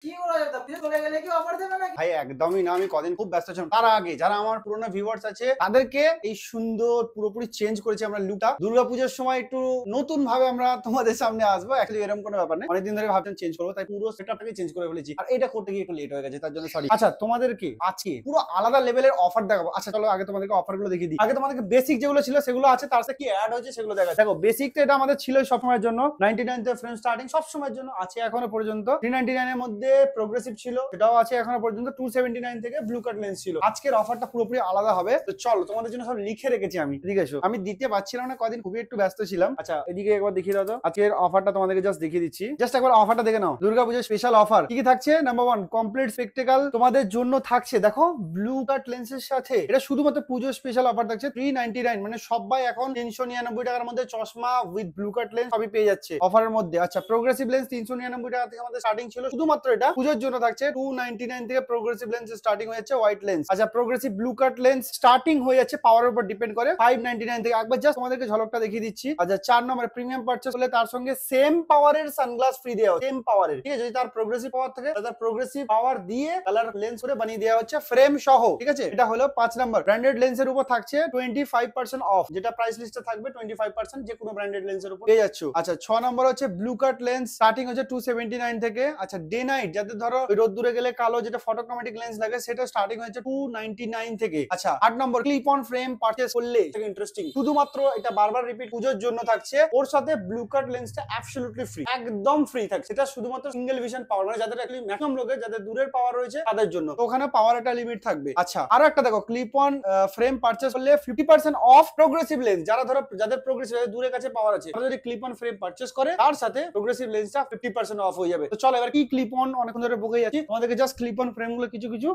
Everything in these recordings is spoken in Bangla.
কি বলা যেত? পুজো চলে গেলে কি অফার দেবে নাকি? ভাই একদমই না, আমি কদিন খুব ব্যস্ত ছিলাম। তার আগে যারা আমার পুরোনো ভিউয়ার্স আছে তাদেরকে এই সুন্দর পুরোপুরি চেঞ্জ করেছি আমরা লুকটা। দুর্গাপূজার সময় একটু নতুন ভাবে আমরা তোমাদের সামনে আসবো। অ্যাকচুয়ালি এরকম কোনো ব্যাপার নেই, অনেকদিন ধরে ভাবছেন চেঞ্জ করবো, তাই পুরো সেটআপটাকে চেঞ্জ করে ফেলেছি। আর এটা করতে গিয়ে একটু লেট হয়ে গেছে, তার জন্য সরি। আচ্ছা, তোমাদেরকে আজকে পুরো আলাদা লেভেলের অফার দেখাবো। আচ্ছা চলো আগে তোমাদেরকে অফার গুলো দেখিয়ে দিই। আগে তোমাদেরকে বেসিক যেগুলো ছিল সেগুলো আছে, তার সাথে কি অ্যাড হয়েছে সেগুলো দেখা। দেখো বেসিকটা এটা আমাদের ছিল সবসময়ের জন্য 99 তে ফ্রেম স্টার্টিং সবসময়ের জন্য আছে এখনো পর্যন্ত। 399 এর মধ্যে প্রোগ্রেসিভ ছিল, সেটাও আছে এখনো পর্যন্ত। 279 থেকে ব্লু কাট লেন্স ছিল। আজকের অফারটা পুরোপুরি আলাদা হবে। তো চলো তোমাদের জন্য সব লিখে রেখেছি আমি। এদিকে এসো, আমি দিতে পারছিলাম না কদিন, খুবই একটু ব্যস্ত ছিলাম। আচ্ছা এদিকে একবার দেখিয়ে দাও তো আজকের অফারটা, তোমাদেরকে জাস্ট দেখিয়ে দিচ্ছি। জাস্ট একবার অফারটা দেখে নাও। দুর্গাপূজার স্পেশাল অফার কি কি থাকছে? নাম্বার 1, কমপ্লিট স্পেকটেকল তোমাদের জন্য থাকছে। দেখো ব্লু কাট লেন্সের সাথে এটা শুধুমাত্র পুজোর স্পেশাল অফার থাকছে 399, মানে সবাই এখন 399 টাকার মধ্যে চশমা উইথ ব্লু কাট লেন্স সবই পেয়ে যাচ্ছে অফারের মধ্যে। আচ্ছা প্রোগ্রেসিভ লেন্স 399 টাকা থেকে আমাদের স্টার্টিং ছিল, শুধুমাত্র এটা পুজোর জন্য থাকছে 299 থেকে প্রোগ্রেসিভ লেন্স স্টার্টিং হয়ে যাচ্ছে হোয়াইট লেন্স। আচ্ছা প্রোগ্রেসিভ ব্লু কাট লেন্স স্টার্টিং হয়ে যাচ্ছে পাওয়ারের উপর ডিপেন্ড করে 599 থেকে। একবার জাস্ট তোমাদেরকে ঝলকটা দেখিয়ে দিচ্ছি। আচ্ছা 4 নম্বরে প্রিমিয়াম পারচেজ হলে তার সঙ্গে সেম পাওয়ারের সানগ্লাস ফ্রি দেওয়া হচ্ছে, সেম পাওয়ারের, ঠিক আছে? যদি তার প্রোগ্রেসিভ পাওয়ার থাকে তার প্রোগ্রেসিভ পাওয়ার দিয়ে কালার লেন্স করে বানিয়ে দেওয়া হচ্ছে ফ্রেম সহ, ঠিক আছে? এটা হলো 5 নম্বর। ব্র্যান্ডেড লেন্সের উপর থাকছে 25% অফ, যেটা প্রাইস লিস্টে থাকবে 25%, যে কোনো ব্র্যান্ডেড লেন্সের উপর পেয়ে যাচ্ছ। আচ্ছা 6 নম্বর হচ্ছে ব্লু কাট লেন্স স্টার্টিং হচ্ছে 279 থেকে। আচ্ছা ডে নাইট যাদের ধরো রোদ্দুরে গেলে কালো যেটা ফটোক্রোমেটিক লেন্স লাগে সেটা স্টার্টিং হচ্ছে 299 থেকে। আচ্ছা 8 নম্বর ক্লিপ অন ফ্রেম পারচেজ করলে ইন্টারেস্টিং, শুধুমাত্র এটা বারবার রিপিট পুজোর জন্য থাকছে, ওর সাথে ব্লু কাট লেন্সটা অ্যাবসলিউটলি ফ্রি, একদম ফ্রি থাকছে। এটা শুধুমাত্র সিঙ্গেল ভিশন পাওয়ার, মানে যাদের অ্যাকচুয়ালি ম্যাক্সিমাম লোকের যাদের দূরের পাওয়ার রয়েছে তাদের জন্য, তো ওখানে পাওয়ার একটা লিমিট থাকবে। আচ্ছা আরো একটা দেখো, ক্লিপ অন ফ্রেম পারচেজ করলে 50% অফ প্রোগ্রেসিভ লেন্স, যারা ধরো যাদের প্রোগ্রেসিভ দূরের কাছে পাওয়ার আছে তারা যদি ক্লিপ অন ফ্রেম পারচেজ করে তার সাথে প্রোগ্রেসিভ লেন্সটা 50% অফ হয়ে যাবে। তো চলো এবার কি ক্লিপ অন, অনেকক্ষণ ধরে বকে যাচ্ছি, তোমাদেরকে জাস্ট ক্লিপ অন ফ্রেম গুলো কিছু কিছু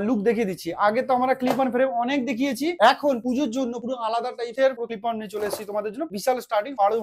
লুক দেখিয়ে দিচ্ছি। আগে তো আমরা ক্লিপ অন ফ্রেম অনেক দেখিয়েছি, এখন পুজোর জন্য পুরো আলাদা টাইপের ক্লিপ অন নিয়ে চলে এসেছি তোমাদের জন্য। বিশাল স্টার্টিং ফাড়ু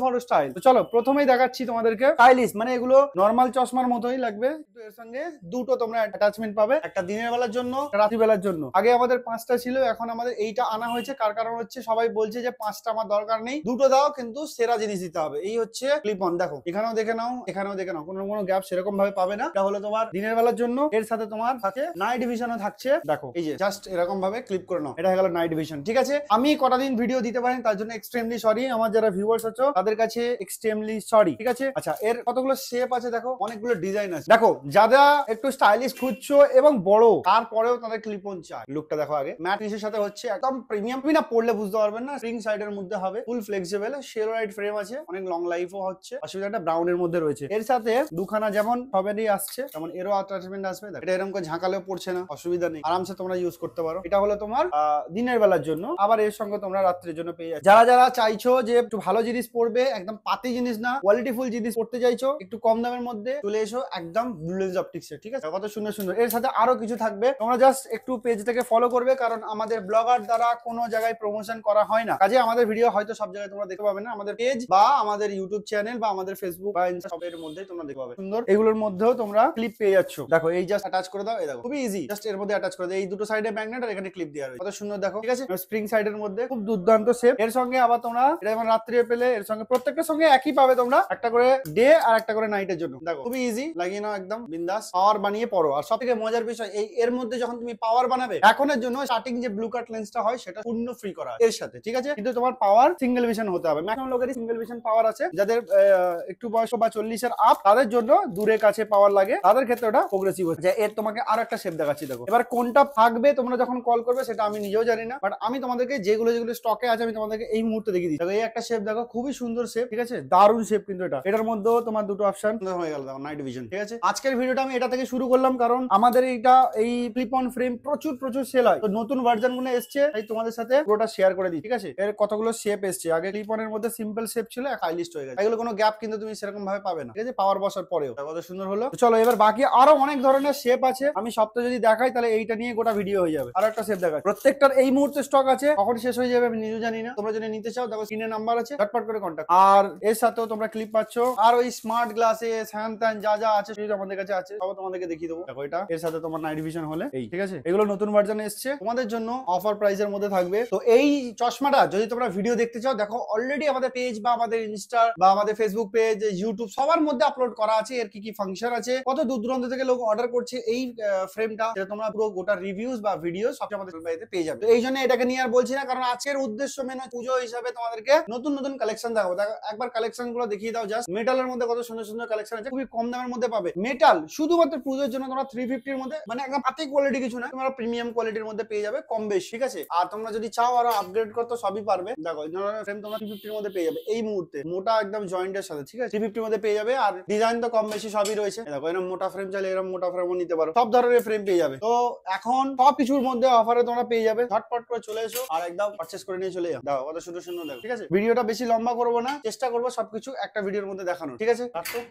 ফাড়ু স্টাইল। তো চলো প্রথমেই দেখাচ্ছি তোমাদেরকে স্টাইলিশ, মানে এগুলো নরমাল চশমার মতোই লাগবে, কিন্তু এর সঙ্গে দুটো তোমরা অ্যাটাচমেন্ট পাবে, একটা দিনের বেলার জন্য, রাত্রি বেলার জন্য। আগে আমাদের 5টা ছিল, এখন আমাদের এইটা আনা হয়েছে। কার কারণ হচ্ছে সবাই বলছে যে 5টা আমার দরকার নেই, দুটো দাও, কিন্তু সেরা জিনিস দিতে হবে। এই হচ্ছে ক্লিপ অন। দেখো এখানেও দেখে নাও, এখানেও দেখে নাও, কোনো গ্যাপ সেরকম ভাবে পাবে না। এটা হলো তোমার দিনের বেলার জন্য, এর সাথে তোমার থাকে নাইট ভিশনও থাকছে। দেখো এই যে জাস্ট এরকম ভাবে ক্লিপ করে নাও, এটা হয়ে গেল নাইট ভিশন, ঠিক আছে? আমি কটা দিন ভিডিও দিতে পারিনি, তার জন্য এক্সট্রিমলি সরি। আমার যারা ভিউয়ার্স আছো তাদের কাছে এক্সট্রিমলি সরি, ঠিক আছে? আচ্ছা এর কতগুলো শেপ আছে দেখো, অনেকগুলো ডিজাইন আছে। দেখো যারা একটু স্টাইলিশ খুঁজছো এবং বড়, তারপরেও তাদের ক্লিপ অন চাই। লুকটা দেখো আগে, ম্যাট ফিনিশের সাথে হচ্ছে একদম প্রিমিয়াম। তুমি না পড়লে বুঝতে পারবেন না, স্প্রিং সাইডের মধ্যে হবে, ফুল ফ্লেক্সিবল, শেরোলাইট ফ্রেম আছে, অনেক লং লাইফও হচ্ছে। অসুবিধাটা ব্রাউনের মধ্যে রয়েছে। এর সাথে দুখানা যেমন সবেরই আসছে তেমন এরও অ্যাটাচমেন্ট আসবে। এটা এরকম করে ঝাঁকালেও পড়ছে না, অসুবিধা নেই, আরামসে তোমরা ইউজ করতে পারো। এটা হলো তোমার দিনের বেলার জন্য, আবার এর সঙ্গে তোমরা রাত্রির জন্য পেয়ে যাচ্ছ। যারা যারা চাইছো যে একটু ভালো জিনিস পড়বে, একদম পাতি জিনিস না, কোয়ালিটিফুল জিনিস পড়তে চাইছো একটু কম দামের মধ্যে, চলে এসো একদম ব্লু লেন্স অপটিক্স, ঠিক আছে? কত সুন্দর সুন্দর। এর সাথে আরো কিছু থাকবে, তোমরা জাস্ট একটু পেজটাকে ফলো করবে, কারণ আমাদের ব্লগার দ্বারা কোনো জায়গায় প্রমোশন করা হয় না, কাজে আমাদের ভিডিও হয়তো সব জায়গায় তোমরা দেখতে পাবে না। আমাদের পেজ বা আমাদের ইউটিউব চ্যানেল বা আমাদের ফেসবুক বা ইনস্টা সবের মধ্যে তোমরা দেখতে পাবে। সুন্দর এগুলোর মধ্যেও তোমরা ক্লিপ পেয়ে যাচ্ছ। দেখো এই জাস্ট অ্যাটাচ করে দাও, এই দেখো খুবই ইজি, জাস্ট এর মধ্যে অ্যাটাচ করে দাও। এই দুটো সাইডে ম্যাগনেট আর এখানে ক্লিপ দেওয়া রয়েছে, কত সুন্দর দেখো, ঠিক আছে? স্প্রিং সাইডের মধ্যে খুব দুর্দান্ত শেপ। এর সঙ্গে আবার তোমরা এটা যেমন রাত্রিরে পেলে, এর সঙ্গে প্রত্যেকটার সঙ্গে একই পাবে তোমরা, একটা করে ডে আর একটা করে নাইটের জন্য। দেখো খুবই ইজি, লাগিয়ে নাও একদম বিন্দাস, পাওয়ার বানিয়ে পড়ো। আর সব থেকে মজার বিষয়, এই এর মধ্যে যখন তুমি পাওয়ার বানাবে, এখনের জন্য স্টার্টিং যে ব্লু কাট লেন্সটা হয় সেটা পূর্ণ ফ্রি করা এর সাথে, ঠিক আছে? কিন্তু তোমার পাওয়ার সিঙ্গেল ভিশন হতে হবে। ম্যাক্সিমাম লোকেরই সিঙ্গেল ভিশন পাওয়ার আছে, যাদের একটু বয়স বা 40-এর আপ, তাদের জন্য দূরে কাছে পাওয়ার লাগে, তাদের ক্ষেত্রে ওটা প্রোগ্রেসিভ হচ্ছে। এর তোমাকে আর একটা শেপ দেখাচ্ছি, দেখো এবার কোনটা থাকবে তোমরা যখন কল করবে সেটা আমি নিজেও জানি না, বাট আমি তোমাদেরকে যেগুলো যেগুলো স্টকে আছে আমি তোমাদেরকে এই মুহূর্তে দেখিয়ে দিই। দেখো এই একটা শেপ দেখো, খুবই সুন্দর শেপ, ঠিক আছে? দারুণ শেপ কিন্তু এটা। এটার মধ্যেও তোমার দুটো অপশন হয়ে গেল, দেখো নাইট ভিশন, ঠিক আছে? আজকের ভিডিওটা আমি এটা থেকে শুরু করলাম, কারণ আমাদের এই ক্লিপ অন ফ্রেম প্রচুর সেল হয়, তো নতুন ভার্সন গুলো এসছে, তাই তোমাদের সাথে পুরোটা শেয়ার করে দিই, ঠিক আছে? এর কতগুলো শেপ এসছে। আগে ক্লিপ অনের মধ্যে সিম্পল শেপ ছিল, হাইলিস্ট হয়ে গেছে। এগুলো কোনো গ্যাপ কিন্তু তুমি সেরকম ভাবে পাবে না, ঠিক আছে? পাওয়ার বসার পরেও কত সুন্দর হলো। চলো এবার বাকি আরো অনেক ধরনের শেপ আছে, আমি সবটা যদি দেখাই তাহলে এইটা নিয়ে গোটা ভিডিও হয়ে যাবে। আরো একটা শেপ দেখাই, প্রত্যেকটার এই মুহূর্তে স্টক আছে, কখন শেষ হয়ে যাবে আমি নিজেও জানি না। তোমরা যদি নিতে চাও দেখো স্ক্রিনে নাম্বার আছে, ঝটপট করে কন্টাক্ট। আর এর সাথেও তোমরা ক্লিপ পাচ্ছ, আর ওই স্মার্ট গ্লাসেস হ্যান ত্যান যা যা আছে সেটা আমাদের কাছে আছে, সব তোমাদেরকে দেখিয়ে দেবো। দেখো এটা এর সাথে তোমার নাইট ভিশন হলে এই, ঠিক আছে? এগুলো নতুন ভার্সন এসছে, তোমাদের জন্য অফার প্রাইসের মধ্যে থাকবে। তো এই চশমাটা যদি তোমরা ভিডিও দেখতে চাও, দেখো অলরেডি আমাদের পেজ বা আমাদের ইনস্টা বা আমাদের ফেসবুক পেজ, ইউটিউব সবার মধ্যে আপলোড করা আছে এর কি কি ফাংশন আছে, কত দূর দূরান্ত থেকে লোক অর্ডার করছে এই ফ্রেমটা, যেটা তোমরা পুরো গোটা রিভিউজ বা ভিডিও সব আমাদের বাড়িতে পেয়ে যাবে। তো এই জন্য এটাকে নিয়ে আর বলছি না, কারণ আজকের উদ্দেশ্য মেন পুজো হিসাবে তোমাদেরকে নতুন নতুন কালেকশন দেখাবো। একবার কালেকশন গুলো দেখিয়ে দাও জাস্ট। মেটালের মধ্যে কত সুন্দর সুন্দর কালেকশন আছে, খুবই কম দামের মধ্যে পাবে। মেটাল শুধুমাত্র পুজোর জন্য তোমরা 350 এর মধ্যে, মানে একদম হাতে কোয়ালিটি কিছু না, তোমরা প্রিমিয়াম কোয়ালিটির মধ্যে পেয়ে যাবে কম বেশি, ঠিক আছে। আর তোমরা যদি চাও আরো আপগ্রেড করতে সবই পারবে। দেখো এই ধরনের ফ্রেম তোমরা 350 এর মধ্যে পেয়ে যাবে এই মুহূর্তে, মোটা একদম জয়েন্টের সাথে, ঠিক আছে। 350 এর মধ্যে পেয়ে যাবে। আর ডিজাইন তো কম বেশি সবই রয়েছে। দেখো এরকম মোটা ফ্রেম চাইলে এরকম মোটা ফ্রেমও নিতে পারো, সব ধরনের ফ্রেম পেয়ে যাবে। তো এখন সব কিছুর মধ্যে অফারে তোমরা পেয়ে যাবে। ঝটপট করে চলে এসো আর একদম পারচেজ করে নিয়ে চলে যাও। দাও কত সুন্দর সুন্দর দেখো, ঠিক আছে। ভিডিওটা বেশি লম্বা করবো না, চেষ্টা করবো সবকিছু একটা ভিডিওর মধ্যে দেখানো, ঠিক আছে।